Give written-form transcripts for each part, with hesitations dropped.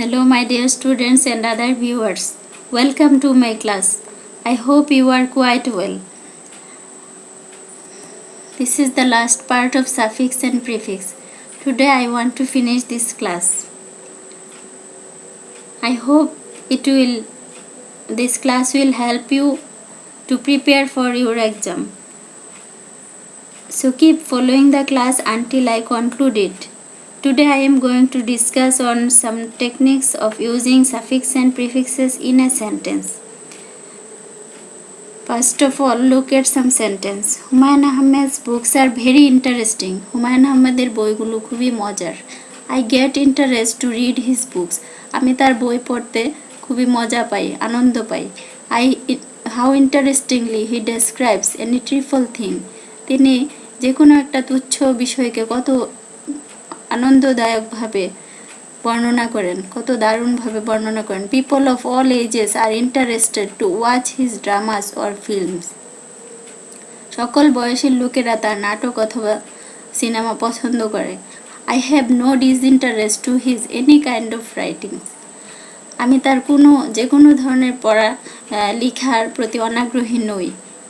Hello, my dear students and other viewers. Welcome to my class. I hope you are quite well. This is the last part of suffix and prefix. Today I want to finish this class. I hope this class will help you to prepare for your exam. So keep following the class until I conclude it. Today I am going to discuss on some techniques of using suffix and prefixes in a sentence. First of all, look at some sentence. Humayun Ahmed's books are very interesting. Humayun আহমেদের বইগুলো খুবই মজার. I get interest to read his books. আমি তার বই পড়তে খুবই মজা পাই, আনন্দ পাই. How interestingly he describes any trivial thing. তিনি যে কোনো একটা তুচ্ছ বিষয়কে কত আনন্দদায়কভাবে বর্ণনা করেন, কত দারুণভাবে বর্ণনা করেন. People of all ages are interested to watch his dramas or films. সকল বয়সের লোকেরা তার নাটক অথবা সিনেমা পছন্দ করে. I have no disinterest to his any kind of writings. আমি তার যে কোনো ধরনের লেখার প্রতি অনাগ্রহী নই.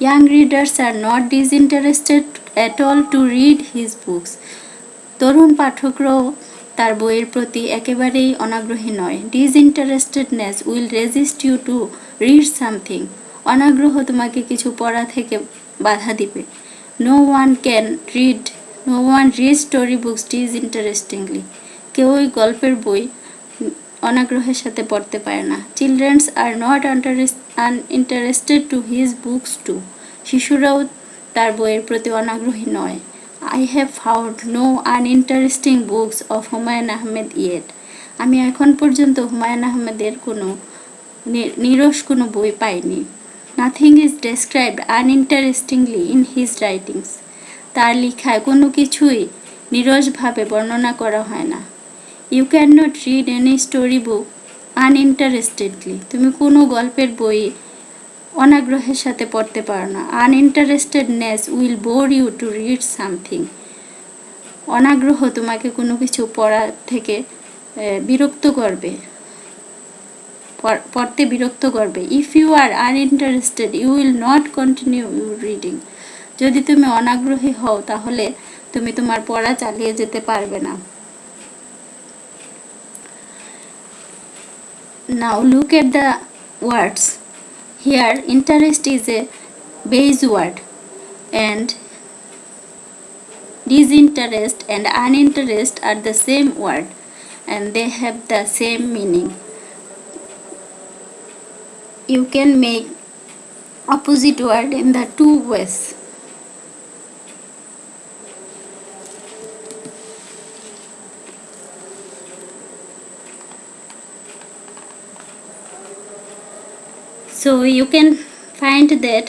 Young readers are not disinterested at all to read his books. তরুণ পাঠকরাও তার বইয়ের প্রতি একেবারেই অনাগ্রহী নয়. Disinterestedness will resist you to read something. অনাগ্রহ তোমাকে কিছু পড়া থেকে বাধা দিবে. No one reads story books disinterestingly. কেউই গল্পের বই অনাগ্রহের সাথে পড়তে পারে না. Children are not uninterested to his books too. শিশুরাও তার বইয়ের প্রতি অনাগ্রহী নয়. I have found no uninteresting books of Humayun Ahmed yet. আমি এখন পর্যন্ত হুমায়ুন আহমেদের কোনো নিরস কোনো বই পাইনি. Nothing is described uninterestingly in his writings. তার লেখায় কোনো কিছুই নিরসভাবে বর্ণনা করা হয় না. You cannot read any story book uninterestedly. তুমি কোনো গল্পের বই অনাগ্রহের সাথে পড়তে পারো না. Uninterestedness will bore you to read something. অনাগ্রহ তোমাকে কোনো কিছু পড়া থেকে বিরক্ত করবে, পড়তে বিরক্ত করবে. If you are uninterested, you will not continue your reading. যদি তুমি অনাগ্রহী হও তাহলে তুমি তোমার পড়া চালিয়ে যেতে পারবে না. Now look at the words. Here, interest is a base word and disinterest and uninterest are the same word and they have the same meaning. You can make opposite word in the two ways. So you can find that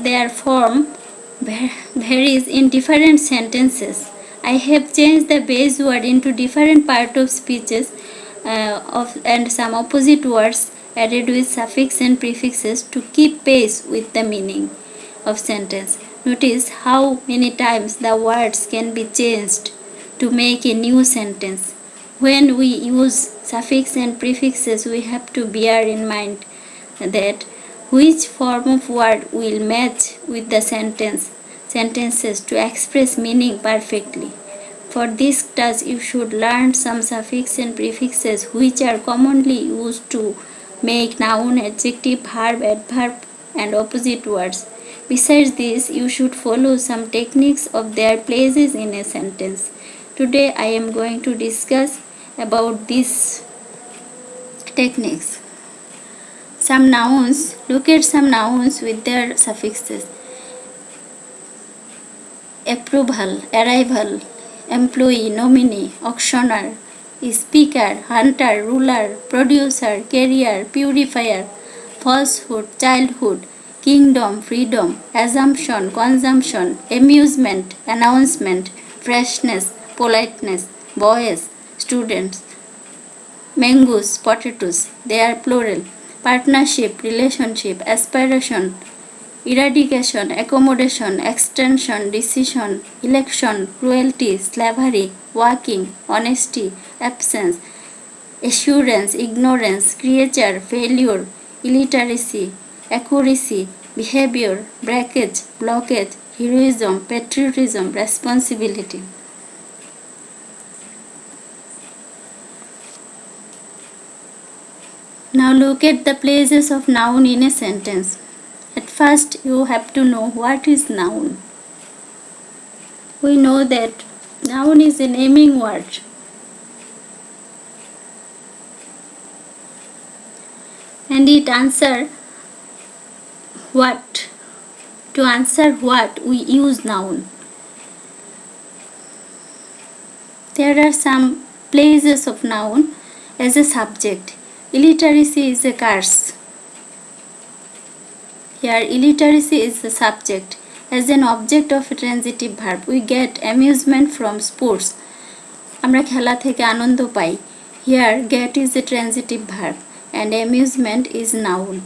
their form varies in different sentences. I have changed the base word into different part of speeches and some opposite words added with suffix and prefixes to keep pace with the meaning of sentence. Notice how many times the words can be changed to make a new sentence. When we use suffix and prefixes, we have to bear in mind that which form of word will match with the sentences to express meaning perfectly. For this task, you should learn some suffix and prefixes which are commonly used to make noun, adjective, verb, adverb, and opposite words. Besides this, you should follow some techniques of their places in a sentence. Today, I am going to discuss about these techniques. Some nouns. Look at some nouns with their suffixes. Approval, arrival, employee, nominee, auctioneer, speaker, hunter, ruler, producer, carrier, purifier, falsehood, childhood, kingdom, freedom, assumption, consumption, amusement, announcement, freshness, politeness, boys, students, mangoes, potatoes, they are plural, partnership, relationship, aspiration, eradication, accommodation, extension, decision, election, cruelty, slavery, walking, honesty, absence, assurance, ignorance, creature, failure, illiteracy, accuracy, behavior, breakage, blockage, heroism, patriotism, responsibility. Now look at the places of noun in a sentence. At first you have to know what is noun. We know that noun is a naming word. And it answer what? To answer what we use noun. There are some places of noun as a subject. Illiteracy is a curse. Here illiteracy is the subject. As an object of a transitive verb, we get amusement from sports. আমরা খেলা থেকে আনন্দ পাই. Here get is a transitive verb and amusement is noun.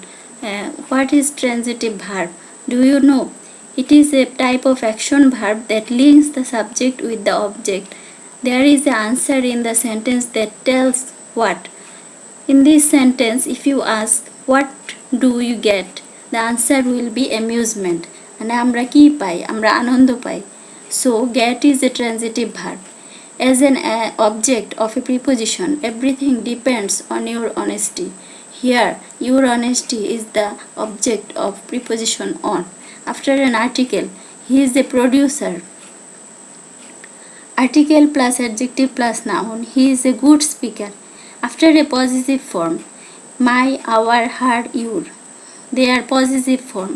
What is transitive verb? Do you know? It is a type of action verb that links the subject with the object. There is an answer in the sentence that tells what. In this sentence, if you ask, what do you get? The answer will be amusement. মানে আমরা কি পাই? আমরা আনন্দ পাই. So, get is a transitive verb. As an object of a preposition, everything depends on your honesty. Here, your honesty is the object of preposition on. After an article, he is a producer. Article plus adjective plus noun, he is a good speaker. After a possessive form, my, our, her, your, they are possessive form.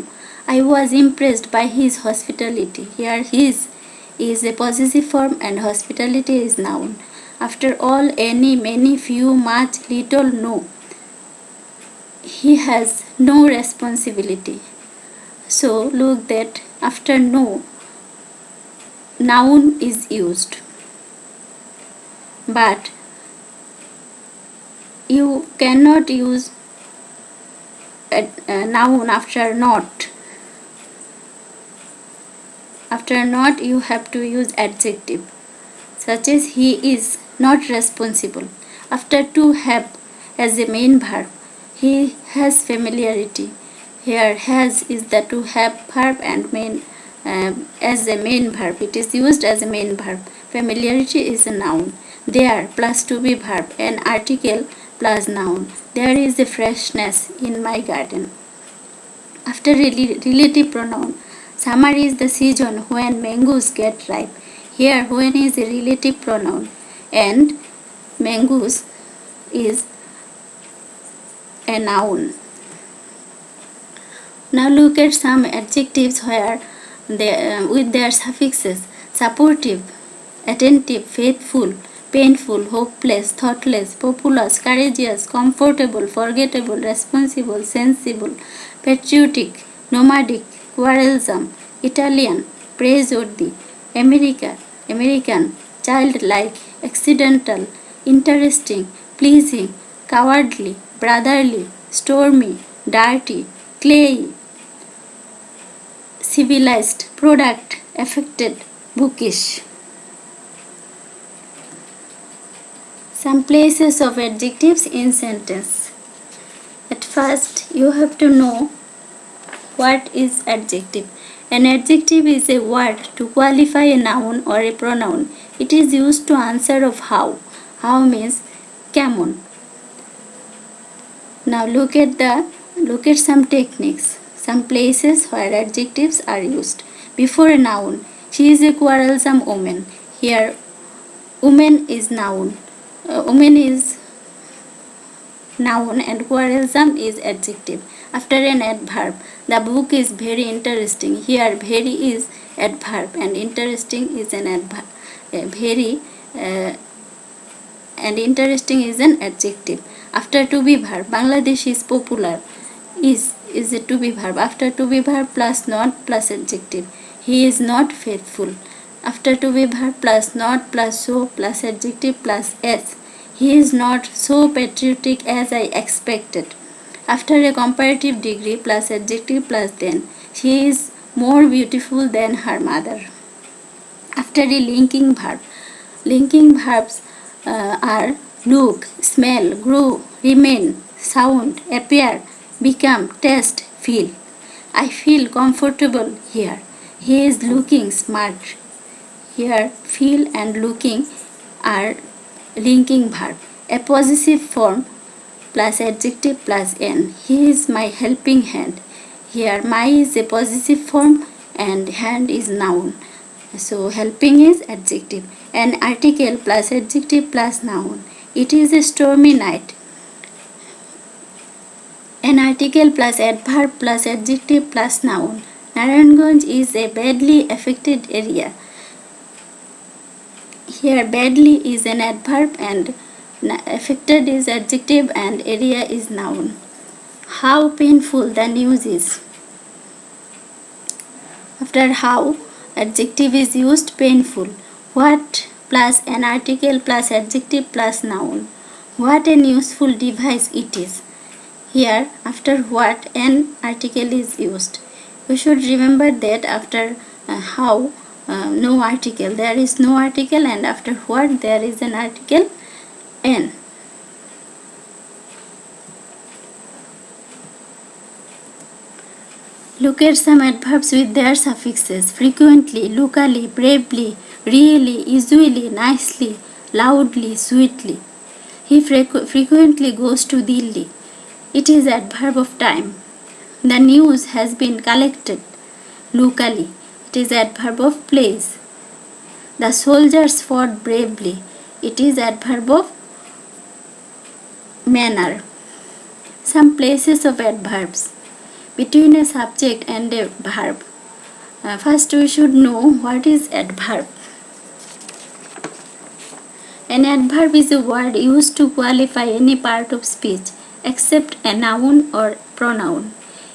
I was impressed by his hospitality. Here his is a possessive form and hospitality is noun. After all, any, many, few, much, little, no. He has no responsibility. So look that after no, noun is used. But you cannot use a noun after not. After not, you have to use adjective, such as he is not responsible. After to have as a main verb, he has familiarity. Here has is the to have verb and main as a main verb. It is used as a main verb. Familiarity is a noun. There plus to be verb, an article plus noun. There is a freshness in my garden. After relative pronoun, summer is the season when mangoes get ripe. Here when is a relative pronoun and mangoes is a noun. Now look at some adjectives where they, with their suffixes: supportive, attentive, faithful, painful, hopeless, thoughtless, populous, courageous, comfortable, forgettable, responsible, sensible, patriotic, nomadic, quarrelsome, Italian, praiseworthy, American, childlike, accidental, interesting, pleasing, cowardly, brotherly, stormy, dirty, clayey, civilized, product, affected, bookish. Some places of adjectives in sentence. At first, you have to know what is adjective. An adjective is a word to qualify a noun or a pronoun. It is used to answer of how. How means কেমন. Now look at some techniques. Some places where adjectives are used. Before a noun, she is a quarrelsome woman. Here, woman is noun. Woman is noun and quarrelsome is adjective. After an adverb, the book is very interesting. Here, very is adverb and interesting is an adverb. And interesting is an adjective. After to be verb, Bangladesh is popular. Is a to be verb. After to be verb plus not plus adjective. He is not faithful. After to be verb plus not plus so plus adjective plus s. He is not so patriotic as I expected. After a comparative degree plus adjective plus then. She is more beautiful than her mother. After a linking verbs are look, smell, grow, remain, sound, appear, become, taste, feel. I feel comfortable here. He is looking smart. Here, feel and looking are linking verb. A possessive form plus adjective plus n. He is my helping hand. Here, my is a possessive form and hand is noun. So, helping is adjective. An article plus adjective plus noun. It is a stormy night. An article plus adverb plus adjective plus noun. Narayanganj is a badly affected area. Here badly is an adverb and affected is adjective and area is noun. How painful the news is. After how, adjective is used, painful. What plus an article plus adjective plus noun. What an useful device it is. Here, after what, an article is used. We should remember that after how, no article. There is no article, and after what, there is an article, an. Look at some adverbs with their suffixes. Frequently, locally, bravely, really, usually, nicely, loudly, sweetly. He frequently goes to Delhi. It is adverb of time. The news has been collected locally. It is adverb of place. The soldiers fought bravely. It is adverb of manner. Some places of adverbs. Between a subject and a verb. First we should know what is adverb. An adverb is a word used to qualify any part of speech except a noun or pronoun.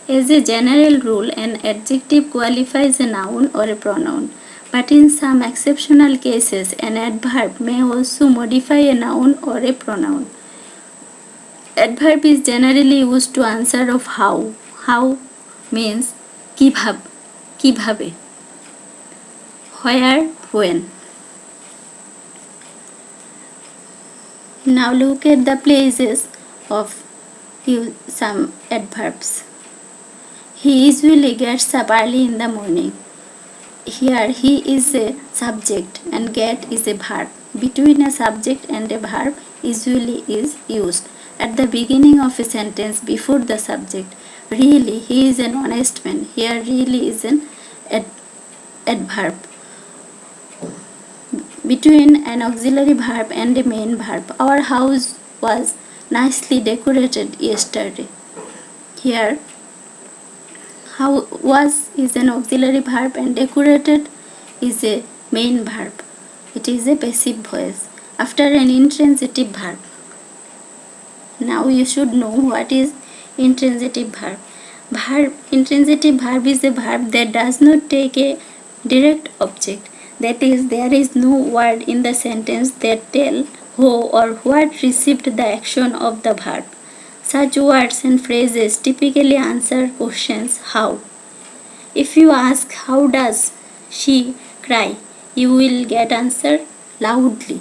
As a general rule, an adjective qualifies a noun or a pronoun, but in some exceptional cases, an adverb may also modify a noun or a pronoun. Adverb is generally used to answer of how. How means kibabe. Where, when. Now look at the places of some adverbs. He usually gets up early in the morning. Here he is a subject and get is a verb. Between a subject and a verb usually is used at the beginning of a sentence before the subject. Really, he is an honest man. Here really is an adverb. Between an auxiliary verb and a main verb. Our house was nicely decorated yesterday. Here how was is an auxiliary verb and decorated is a main verb. It is a passive voice after an intransitive verb. Now you should know what is intransitive verb. Intransitive verb is a verb that does not take a direct object. That is, there is no word in the sentence that tell who or what received the action of the verb. Such words and phrases typically answer questions how. If you ask how does she cry, you will get answer loudly.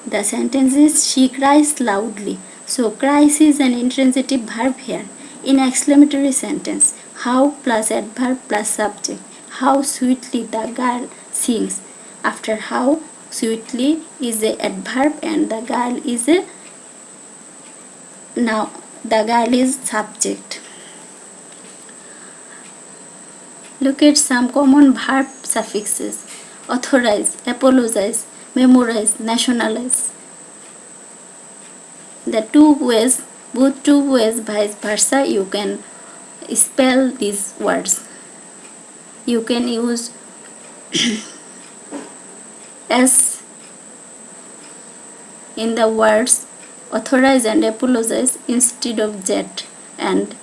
The sentence is she cries loudly. So cries is an intransitive verb here. In exclamatory sentence, how plus adverb plus subject. How sweetly the girl sings. After how, sweetly is a adverb and the girl is a now the girl is subject. Look at some common verb suffixes. Authorize, apologize, memorize, nationalize. Both two ways, vice versa, you can spell these words. You can use S in the words authorize and apologize instead of Z, and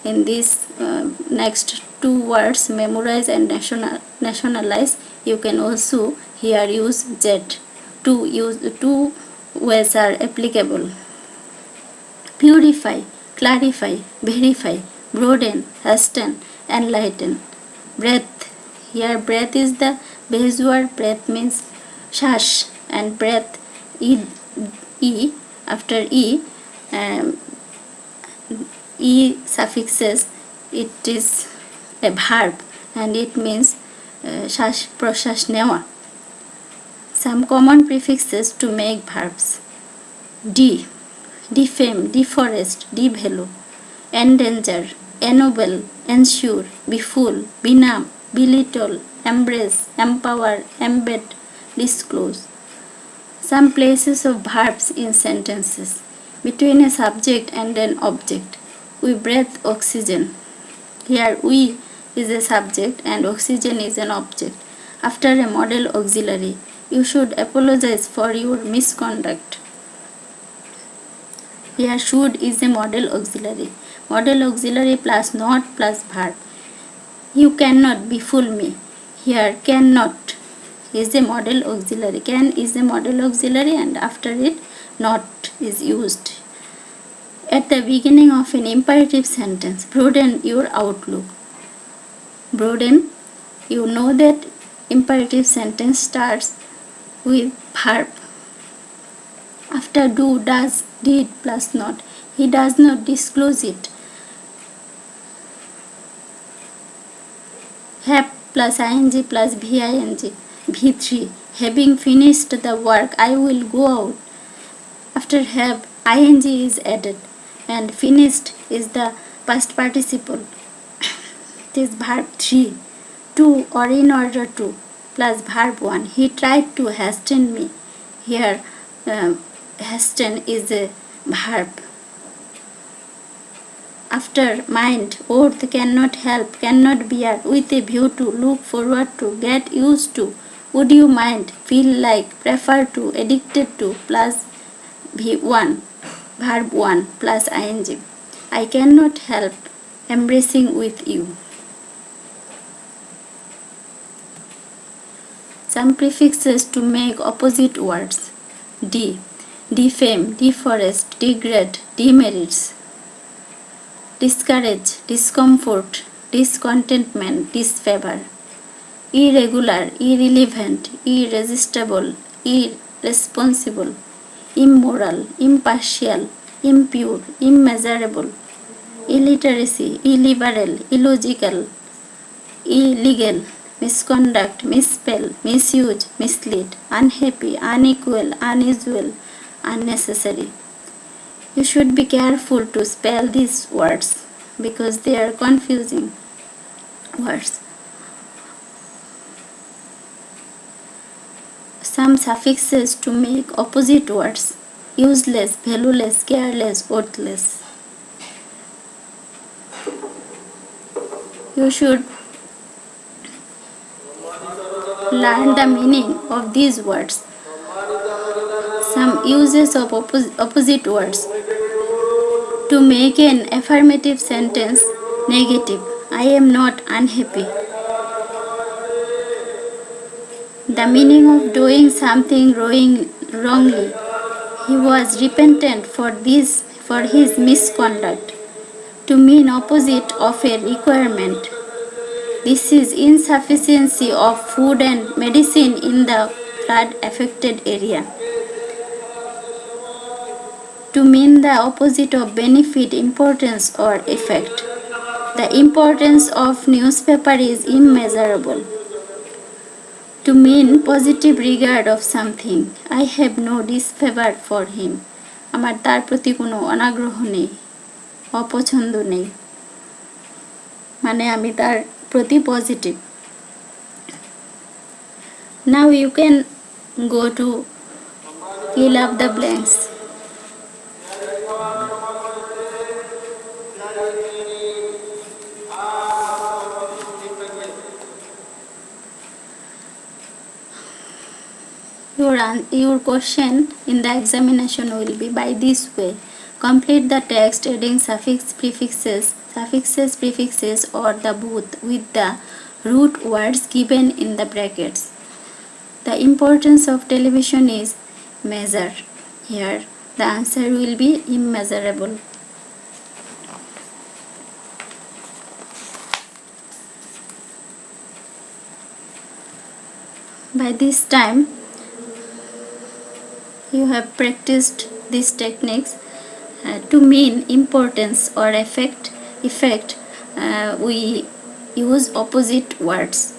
in this next two words memorize and nationalize, you can also here use Z. Two ways are applicable. Purify, clarify, verify, broaden, hasten, enlighten. Breath. Here breath is the base word. Breath means shash, and breath e after um, e suffixes, it is a verb and it means shash proshash newa. Some common prefixes to make verbs: de, defame, deforest, devalue, endanger, ennoble, ensure, befool, benumb, belittle, embrace, empower, embed, disclose. Some places of verbs in sentences: between a subject and an object. We breathe oxygen. Here we is a subject and oxygen is an object. After a model auxiliary, you should apologize for your misconduct. Here should is a model auxiliary. Model auxiliary plus not plus verb. You cannot befool me. Here cannot is a model auxiliary. Can is a model auxiliary and after it not is used. At the beginning of an imperative sentence, broaden your outlook. Broaden, you know that imperative sentence starts with verb. After do, does, did plus not. He does not disclose it. Have plus ing plus ving. V3. Having finished the work, I will go out. After have, ing is added and finished is the past participle. It is verb 3. To or in order to plus verb 1. He tried to hasten me. Here hasten is a verb. After mind, oath, cannot help, cannot bear, with a view to, look forward to, get used to, would you mind, feel like, prefer to, addicted to plus v1, verb 1 plus ing. I cannot help embracing with you. Some prefixes to make opposite words: de, defame, deforest, degrade, demerits. Discourage, discomfort, discontentment, disfavor. Irregular, irrelevant, irresistible, irresponsible, immoral, impartial, impure, immeasurable. Illiteracy, illiberal, illogical, illegal, misconduct, misspell, misuse, mislead, unhappy, unequal, unusual, unnecessary. You should be careful to spell these words because they are confusing words. Some suffixes to make opposite words: useless, valueless, careless, worthless. You should learn the meaning of these words. Some uses of opposite words to make an affirmative sentence negative: I am not unhappy. The meaning of doing something wrongly: he was repentant for his misconduct. To mean opposite of a requirement: this is insufficiency of food and medicine in the flood affected area. To mean the opposite of benefit, importance or effect: the importance of newspaper is immeasurable. To mean positive regard of something: I have no disfavor for him. আমার তার প্রতি কোনো অনাগ্রহ নেই, অপছন্দ নেই, মানে আমি তার প্রতি positive. Now you can go to fill up the blanks. Your question in the examination will be by this way: complete the text adding suffixes, prefixes or the both with the root words given in the brackets. The importance of television is measure. Here the answer will be immeasurable. By this time you have practiced these techniques. To mean importance or effect, we use opposite words.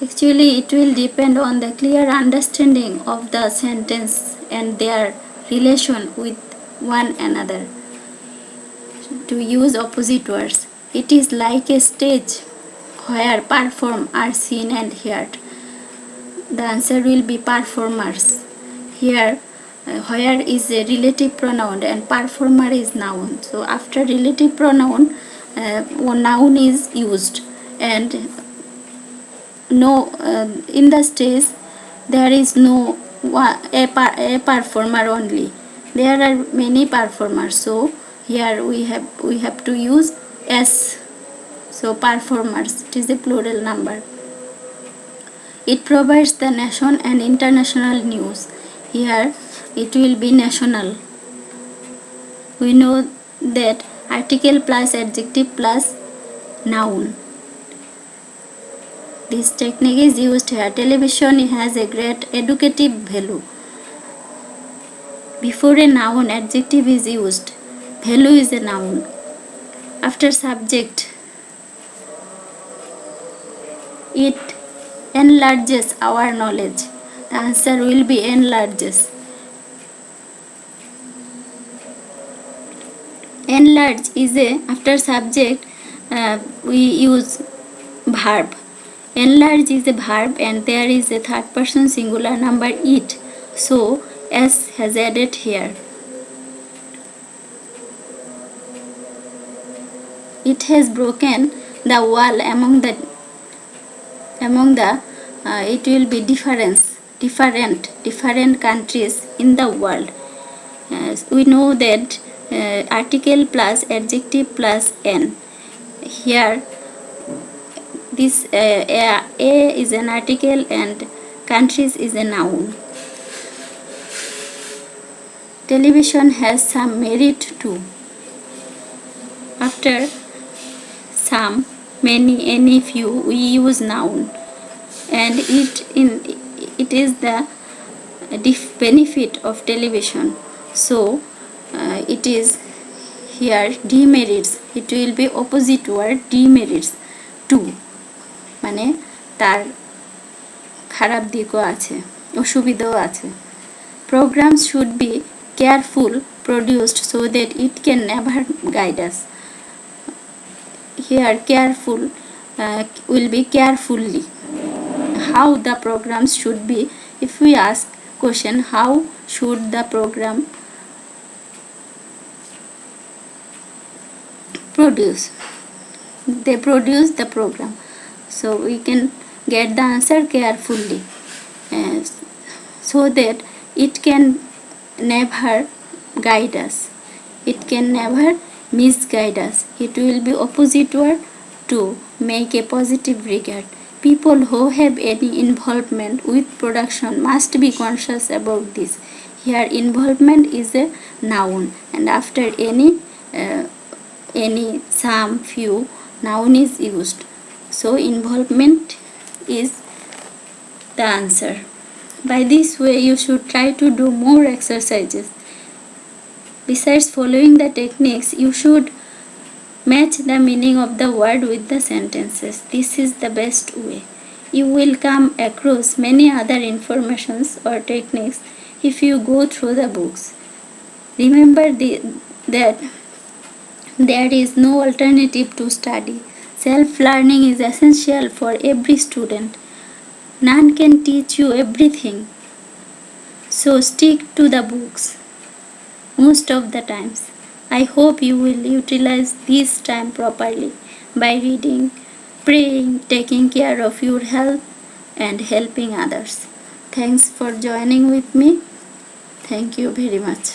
Actually, it will depend on the clear understanding of the sentence and their relation with one another. To use opposite words, it is like a stage where perform are seen and heard. The answer will be performers. Here, where is a relative pronoun and performer is noun. So after relative pronoun, noun is used, and no in the stage there is no a performer only. There are many performers. So here we have to use s. So performers, it is a plural number. It provides the nation and international news. Here it will be national. We know that article plus adjective plus noun. This technique is used here. Television has a great educative value. Before a noun, adjective is used. Value is a noun. After subject, it enlarges our knowledge. The answer will be enlarges. Enlarge is a, after subject we use verb. Enlarge is a verb and there is a third person singular number it. So s has added here. It has broken the wall among the it will be different countries in the world. We know that article plus adjective plus n. Here this a is an article and countries is a noun. Television has some merit too. After some, many, any, few, we use noun, and it is the benefit of television. So it is here demerits. It will be opposite word demerits too. মানে তার খারাপ দিকও আছে, অসুবিধাও আছে. Programs should be careful produced so that it can never guide us. Here careful will be carefully. How the programs should be, if we ask question how should the program produce, they produce the program. So we can get the answer carefully, so that it can never guide us, it can never misguide us. It will be opposite word to make a positive regard. People who have any involvement with production must be conscious about this. Here involvement is a noun and after any some, few, noun is used. So involvement is the answer. By this way you should try to do more exercises. Besides following the techniques, you should match the meaning of the word with the sentences. This is the best way. You will come across many other informations or techniques if you go through the books. Remember that there is no alternative to study. Self-learning is essential for every student. None can teach you everything. So stick to the books most of the times. I hope you will utilize this time properly by reading, praying, taking care of your health and helping others. Thanks for joining with me. Thank you very much.